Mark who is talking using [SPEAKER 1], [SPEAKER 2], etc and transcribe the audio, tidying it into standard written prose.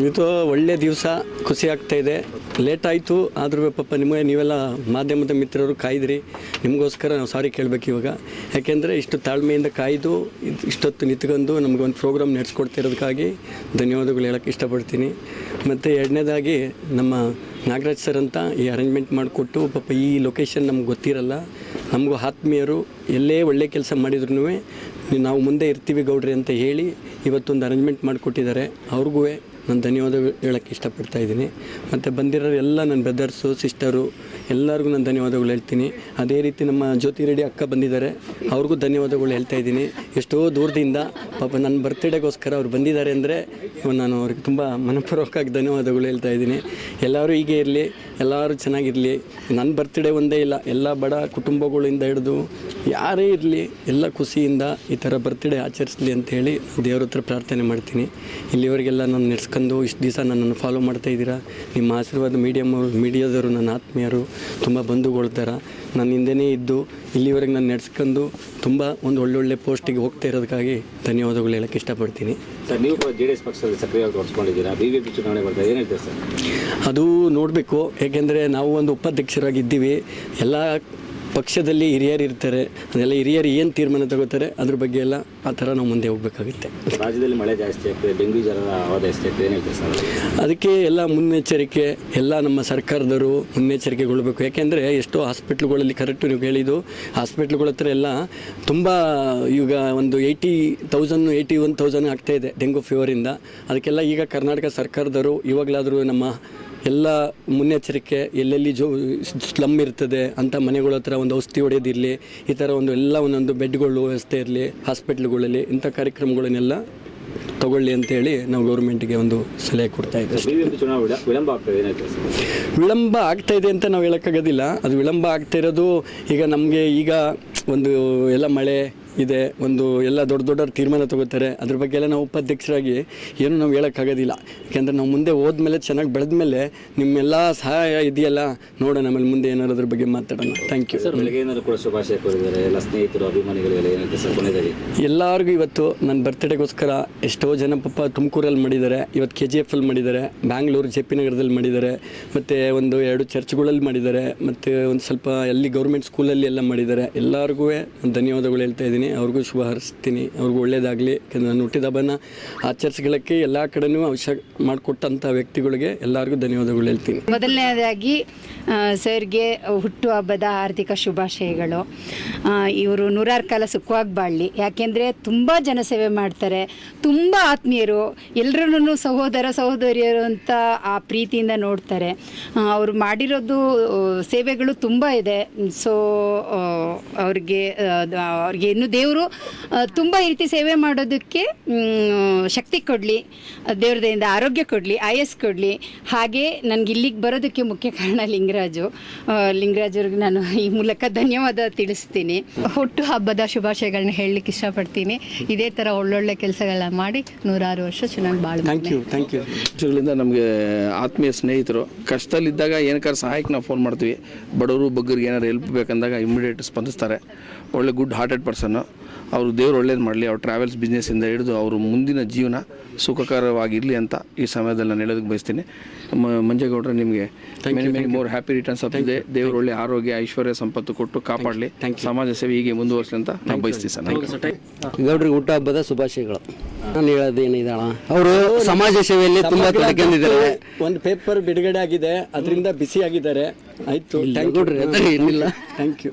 [SPEAKER 1] ಇದು ಒಳ್ಳೆ ದಿವಸ, ಖುಷಿ ಆಗ್ತಾ ಇದೆ. ಲೇಟ್ ಆಯಿತು ಆದರೂ ಪಾಪ ನಿಮಗೆ ನೀವೆಲ್ಲ ಮಾಧ್ಯಮದ ಮಿತ್ರರು ಕಾಯ್ದ್ರಿ, ನಿಮಗೋಸ್ಕರ ನಾವು ಸಾರಿ ಕೇಳಬೇಕು ಇವಾಗ. ಯಾಕೆಂದರೆ ಇಷ್ಟು ತಾಳ್ಮೆಯಿಂದ ಕಾಯ್ದು ಇಷ್ಟೊತ್ತು ನಿಂತ್ಕೊಂಡು ನಮಗೆ ಒಂದು ಪ್ರೋಗ್ರಾಮ್ ನಡೆಸ್ಕೊಡ್ತಿರೋದಕ್ಕಾಗಿ ಧನ್ಯವಾದಗಳು ಹೇಳೋಕ್ಕೆ ಇಷ್ಟಪಡ್ತೀನಿ. ಮತ್ತು ಎರಡನೇದಾಗಿ ನಮ್ಮ ನಾಗರಾಜ್ ಸರ್ ಅಂತ ಈ ಅರೇಂಜ್ಮೆಂಟ್ ಮಾಡಿಕೊಟ್ಟು, ಪಾಪ ಈ ಲೊಕೇಶನ್ ನಮ್ಗೆ ಗೊತ್ತಿರಲ್ಲ, ನಮಗೂ ಆತ್ಮೀಯರು, ಎಲ್ಲೇ ಒಳ್ಳೆ ಕೆಲಸ ಮಾಡಿದ್ರು ನಾವು ಮುಂದೆ ಇರ್ತೀವಿ ಗೌಡ್ರಿ ಅಂತ ಹೇಳಿ ಇವತ್ತೊಂದು ಅರೇಂಜ್ಮೆಂಟ್ ಮಾಡಿಕೊಟ್ಟಿದ್ದಾರೆ. ಅವ್ರಿಗೂ ನಾನು ಧನ್ಯವಾದ ಹೇಳೋಕ್ಕೆ ಇಷ್ಟಪಡ್ತಾ ಇದ್ದೀನಿ. ಮತ್ತು ಬಂದಿರೋರು ಎಲ್ಲ ನನ್ನ ಬ್ರದರ್ಸು ಸಿಸ್ಟರು ಎಲ್ಲರಿಗೂ ನಾನು ಧನ್ಯವಾದಗಳು ಹೇಳ್ತೀನಿ. ಅದೇ ರೀತಿ ನಮ್ಮ ಜ್ಯೋತಿ ರೆಡ್ಡಿ ಅಕ್ಕ ಬಂದಿದ್ದಾರೆ, ಅವ್ರಿಗೂ ಧನ್ಯವಾದಗಳು ಹೇಳ್ತಾ ಇದ್ದೀನಿ. ಎಷ್ಟೋ ದೂರದಿಂದ ಪಾಪ ನನ್ನ ಬರ್ತ್ಡೇಗೋಸ್ಕರ ಅವ್ರು ಬಂದಿದ್ದಾರೆ ಅಂದರೆ ನಾನು ಅವ್ರಿಗೆ ತುಂಬ ಮನಪೂರ್ವಕವಾಗಿ ಧನ್ಯವಾದಗಳು ಹೇಳ್ತಾ ಇದ್ದೀನಿ. ಎಲ್ಲರೂ ಹೀಗೆ ಇರಲಿ, ಎಲ್ಲರೂ ಚೆನ್ನಾಗಿರಲಿ. ನನ್ನ ಬರ್ತ್ಡೇ ಒಂದೇ ಇಲ್ಲ, ಎಲ್ಲ ಬಡ ಕುಟುಂಬಗಳಿಂದ ಹಿಡಿದು ಯಾರೇ ಇರಲಿ ಎಲ್ಲ ಖುಷಿಯಿಂದ ಈ ಥರ ಬರ್ತ್ಡೇ ಆಚರಿಸಲಿ ಅಂಥೇಳಿ ದೇವ್ರ ಹತ್ರ ಪ್ರಾರ್ಥನೆ ಮಾಡ್ತೀನಿ. ಇಲ್ಲಿವರೆಗೆಲ್ಲ ನಾನು ನಡೆಸ್ಕೊಂಡು ಇಷ್ಟು ದಿವಸ ನನ್ನನ್ನು ಫಾಲೋ ಮಾಡ್ತಾ ಇದ್ದೀರಾ. ನಿಮ್ಮ ಆಶೀರ್ವಾದ ಮೀಡಿಯಾದವರು ನನ್ನ ಆತ್ಮೀಯರು, ತುಂಬ ಬಂಧುಗೊಳ್ತಾರ. ನನ್ನ ಹಿಂದೆನೇ ಇದ್ದು ಇಲ್ಲಿವರೆಗೆ ನಾನು ನಡೆಸ್ಕೊಂಡು ತುಂಬ ಒಂದು ಒಳ್ಳೊಳ್ಳೆ ಪೋಸ್ಟಿಗೆ ಹೋಗ್ತಾ ಇರೋದಕ್ಕಾಗಿ ಧನ್ಯವಾದಗಳು ಹೇಳೋಕ್ಕೆ ಇಷ್ಟಪಡ್ತೀನಿ.
[SPEAKER 2] ಸರ್, ನೀವು ಕೂಡ JDS ಪಕ್ಷದಲ್ಲಿ ಸಕ್ರಿಯವಾಗಿ ತೊಡಗಿಸ್ಕೊಂಡಿದ್ದೀರಾ. BJP ಚುನಾವಣೆ ಬರ್ತಾ ಏನು ಹೇಳ್ತೀವಿ ಸರ್?
[SPEAKER 1] ಅದು ನೋಡಬೇಕು, ಏಕೆಂದರೆ ನಾವು ಒಂದು ಉಪಾಧ್ಯಕ್ಷರಾಗಿದ್ದೀವಿ. ಎಲ್ಲ ಪಕ್ಷದಲ್ಲಿ ಹಿರಿಯರು ಇರ್ತಾರೆ, ಅದೆಲ್ಲ ಹಿರಿಯರು ಏನು ತೀರ್ಮಾನ ತಗೋತಾರೆ ಅದ್ರ ಬಗ್ಗೆ ಎಲ್ಲ ಆ ಥರ ನಾವು ಮುಂದೆ ಹೋಗಬೇಕಾಗುತ್ತೆ.
[SPEAKER 2] ರಾಜ್ಯದಲ್ಲಿ ಮಳೆ ಜಾಸ್ತಿ ಆಗ್ತದೆ, ಡೆಂಗ್ಯೂ ಜ್ವರದ ಅವಧಿ ಜಾಸ್ತಿ ಆಗ್ತದೆ, ಏನು ಹೇಳ್ತೀವಿ ಸರ್?
[SPEAKER 1] ಅದಕ್ಕೆ ಎಲ್ಲ ಮುನ್ನೆಚ್ಚರಿಕೆ, ಎಲ್ಲ ನಮ್ಮ ಸರ್ಕಾರದವರು ಮುನ್ನೆಚ್ಚರಿಕೆಗೊಳ್ಬೇಕು. ಯಾಕೆಂದರೆ ಎಷ್ಟೋ ಹಾಸ್ಪಿಟ್ಲುಗಳಲ್ಲಿ ಕರೆಕ್ಟು ನೀವು ಹೇಳಿದ್ದು, ಹಾಸ್ಪಿಟ್ಲುಗಳ ಹತ್ರ ಎಲ್ಲ ತುಂಬ ಈಗ ಒಂದು 80,000 81,000 ಆಗ್ತಾಯಿದೆ ಡೆಂಗು ಫೀವರಿಂದ. ಅದಕ್ಕೆಲ್ಲ ಈಗ ಕರ್ನಾಟಕ ಸರ್ಕಾರದವರು ಇವಾಗಲಾದರೂ ನಮ್ಮ ಎಲ್ಲ ಮುನ್ನೆಚ್ಚರಿಕೆ, ಎಲ್ಲೆಲ್ಲಿ ಸ್ಲಮ್ ಇರ್ತದೆ ಅಂಥ ಮನೆಗಳ ಹತ್ರ ಒಂದು ಔಷಧಿ ಹೊಡೆಯೋದಿರಲಿ, ಈ ಥರ ಒಂದು ಎಲ್ಲ ಒಂದೊಂದು ಬೆಡ್ಗಳು ವ್ಯವಸ್ಥೆ ಇರಲಿ ಹಾಸ್ಪಿಟ್ಲುಗಳಲ್ಲಿ, ಇಂಥ ಕಾರ್ಯಕ್ರಮಗಳನ್ನೆಲ್ಲ ತಗೊಳ್ಳಿ ಅಂತೇಳಿ ನಾವು ಗೌರ್ಮೆಂಟಿಗೆ ಒಂದು ಸಲಹೆ ಕೊಡ್ತಾ ಇದ್ದೀವಿ. ವಿಳಂಬ ಆಗ್ತಾ ಇದೆ ಅಂತ ನಾವು ಹೇಳೋಕ್ಕಾಗೋದಿಲ್ಲ. ಅದು ವಿಳಂಬ ಆಗ್ತಾ ಇರೋದು ಈಗ ನಮಗೆ ಈಗ ಒಂದು ಎಲ್ಲ ಮಳೆ ಇದೆ, ಒಂದು ಎಲ್ಲ ದೊಡ್ಡ ತೀರ್ಮಾನ ತಗೋತಾರೆ. ಅದ್ರ ಬಗ್ಗೆ ಎಲ್ಲ ನಾವು ಉಪಾಧ್ಯಕ್ಷರಾಗಿ ಏನು ನಾವು ಹೇಳೋಕ್ಕಾಗೋದಿಲ್ಲ. ಯಾಕೆಂದರೆ ನಾವು ಮುಂದೆ ಹೋದ್ಮೇಲೆ ಚೆನ್ನಾಗಿ ಬೆಳೆದ್ಮೇಲೆ ನಿಮ್ಮೆಲ್ಲ ಸಹಾಯ ಇದೆಯಲ್ಲ, ನೋಡೋಣ ಆಮೇಲೆ ಮುಂದೆ ಏನಾದ್ರು ಅದ್ರ ಬಗ್ಗೆ ಮಾತಾಡೋಣ. Thank you.
[SPEAKER 2] ಸರ್, ಬೆಳಗ್ಗೆ ಏನಾದ್ರು ಕೂಡ ಶುಭಾಶಯ ಕೋರಿದ್ದಾರೆ ಎಲ್ಲ ಸ್ನೇಹಿತರು ಅಭಿಮಾನಿಗಳಿಗೆಲ್ಲ ಏನಂತ ಸರ್ ಕೊನೆಯದಾಗಿ?
[SPEAKER 1] ಎಲ್ಲರಿಗೂ ಇವತ್ತು ನನ್ನ ಬರ್ತ್ಡೇಗೋಸ್ಕರ ಎಷ್ಟೋ ಜನ ಪಾಪ ತುಮಕೂರಲ್ಲಿ ಮಾಡಿದ್ದಾರೆ, ಇವತ್ತು KGF ಅಲ್ಲಿ ಮಾಡಿದ್ದಾರೆ, ಬ್ಯಾಂಗ್ಳೂರು JP ನಗರದಲ್ಲಿ ಮಾಡಿದ್ದಾರೆ, ಮತ್ತು 1-2 ಚರ್ಚ್ಗಳಲ್ಲಿ ಮಾಡಿದ್ದಾರೆ, ಮತ್ತು ಒಂದು ಸ್ವಲ್ಪ ಅಲ್ಲಿ ಗೌರ್ಮೆಂಟ್ ಸ್ಕೂಲಲ್ಲಿ ಎಲ್ಲ ಮಾಡಿದ್ದಾರೆ. ಎಲ್ಲರಿಗೂ ಧನ್ಯವಾದಗಳು ಹೇಳ್ತಾ ಇದ್ದೀನಿ. ಅವ್ರಿಗೂ ಶುಭ ಹಾರೈಸ್ತೀನಿ, ಅವ್ರಿಗೂ ಒಳ್ಳೇದಾಗಲಿ. ಯಾಕಂದರೆ ನಾನು ಹುಟ್ಟಿದ ಹಬ್ಬನ ಆಚರಿಸ್ಕೊಳ್ಳೋಕ್ಕೆ ಎಲ್ಲ ಕಡೆಯೂ ಅವಶ್ಯ ಮಾಡಿಕೊಟ್ಟಂಥ ವ್ಯಕ್ತಿಗಳಿಗೆ ಎಲ್ಲರಿಗೂ ಧನ್ಯವಾದಗಳು ಹೇಳ್ತೀನಿ.
[SPEAKER 3] ಮೊದಲನೇದಾಗಿ ಸರ್ಗೆ ಹುಟ್ಟುಹಬ್ಬದ ಆರ್ಥಿಕ ಶುಭಾಶಯಗಳು. ಇವರು 100 ಕಾಲ ಸುಖವಾಗಿ ಬಾಳಲಿ. ಯಾಕೆಂದರೆ ತುಂಬ ಜನಸೇವೆ ಮಾಡ್ತಾರೆ, ತುಂಬ ಆತ್ಮೀಯರು, ಎಲ್ಲರೂ ಸಹೋದರ ಸಹೋದರಿಯರು ಅಂತ ಆ ಪ್ರೀತಿಯಿಂದ ನೋಡ್ತಾರೆ. ಅವರು ಮಾಡಿರೋದು ಸೇವೆಗಳು ತುಂಬ ಇದೆ. ಸೊ ಅವ್ರಿಗೆ ಇನ್ನೂ ದೇವರು ತುಂಬ ಈ ರೀತಿ ಸೇವೆ ಮಾಡೋದಕ್ಕೆ ಶಕ್ತಿ ಕೊಡಲಿ, ದೇವ್ರದಿಂದ ಆರೋಗ್ಯ ಕೊಡಲಿ, ಆಯಸ್ ಕೊಡಲಿ. ಹಾಗೆ ನನಗೆ ಇಲ್ಲಿಗೆ ಬರೋದಕ್ಕೆ ಮುಖ್ಯ ಕಾರಣ ಲಿಂಗರಾಜವ್ರಿಗೆ ನಾನು ಈ ಮೂಲಕ ಧನ್ಯವಾದ ತಿಳಿಸ್ತೀನಿ.
[SPEAKER 4] ಹುಟ್ಟು ಹಬ್ಬದ ಶುಭಾಶಯಗಳನ್ನ ಹೇಳಲಿಕ್ಕೆ ಇಷ್ಟಪಡ್ತೀನಿ. ಇದೇ ಥರ ಒಳ್ಳೊಳ್ಳೆ ಕೆಲಸಗಳನ್ನ ಮಾಡಿ 106 ವರ್ಷ ಚೆನ್ನಾಗಿ ಬಾಳ.
[SPEAKER 1] Thank you.
[SPEAKER 5] ವರ್ಷಗಳಿಂದ ನಮಗೆ ಆತ್ಮೀಯ ಸ್ನೇಹಿತರು. ಕಷ್ಟದಲ್ಲಿದ್ದಾಗ ಏನಕ್ಕಾರ ಸಹಾಯಕ್ಕೆ ನಾವು ಫೋನ್ ಮಾಡ್ತೀವಿ. ಬಡವರು ಬಗ್ಗರಿಗೆ ಏನಾರು ಹೆಲ್ಪ್ ಬೇಕಂದಾಗ ಇಮಿಡಿಯೇಟ್ ಸ್ಪಂದಿಸ್ತಾರೆ. ಒಳ್ಳೆ ಗುಡ್ ಹಾರ್ಟೆಡ್ ಪರ್ಸನ್ನು. ಅವರು ದೇವ್ರು ಒಳ್ಳೇದು ಮಾಡಲಿ. ಅವ್ರ ಟ್ರಾವೆಲ್ಸ್ ಬಿಸ್ನೆಸ್ಸಿಂದ ಹಿಡಿದು ಅವರು ಮುಂದಿನ ಜೀವನ ಸುಖಕರವಾಗಿರಲಿ ಅಂತ ಈ ಸಮಯದಲ್ಲಿ ನಾನು ಹೇಳೋದಕ್ಕೆ ಬಯಸ್ತೀನಿ. ಮಂಜೇಗೌಡರೆ, ನಿಮಗೆ many more happy returns of the day. ದೇವರು ಒಳ್ಳೆ ಆರೋಗ್ಯ ಐಶ್ವರ್ಯ ಸಂಪತ್ತು ಕೊಟ್ಟು ಕಾಪಾಡಲಿ, ಸಮಾಜ ಸೇವೆ ಹೀಗೆ ಮುಂದುವರಿಸಲಿ ಅಂತ ನಾವು ಬಯಸ್ತೀವಿ ಸರ್.
[SPEAKER 6] ಗೌಡ್ರಿಗೆ ಹುಟ್ಟುಹಬ್ಬದ ಶುಭಾಶಯಗಳು. ನಾನು ಹೇಳೋದೇನಿದೆ, ಅವರು ಸಮಾಜ ಸೇವೆಯಲ್ಲಿ ತುಂಬ ತೊಡಗಿದ್ದಾರೆ.
[SPEAKER 1] ಒಂದು ಪೇಪರ್ ಬಿಡುಗಡೆ ಆಗಿದೆ, ಅದರಿಂದ ಬಿಸಿ ಆಗಿದ್ದಾರೆ. ಆಯಿತು, ಥ್ಯಾಂಕ್ ಯು.
[SPEAKER 6] ಏನಿಲ್ಲ,
[SPEAKER 1] ಥ್ಯಾಂಕ್ ಯು.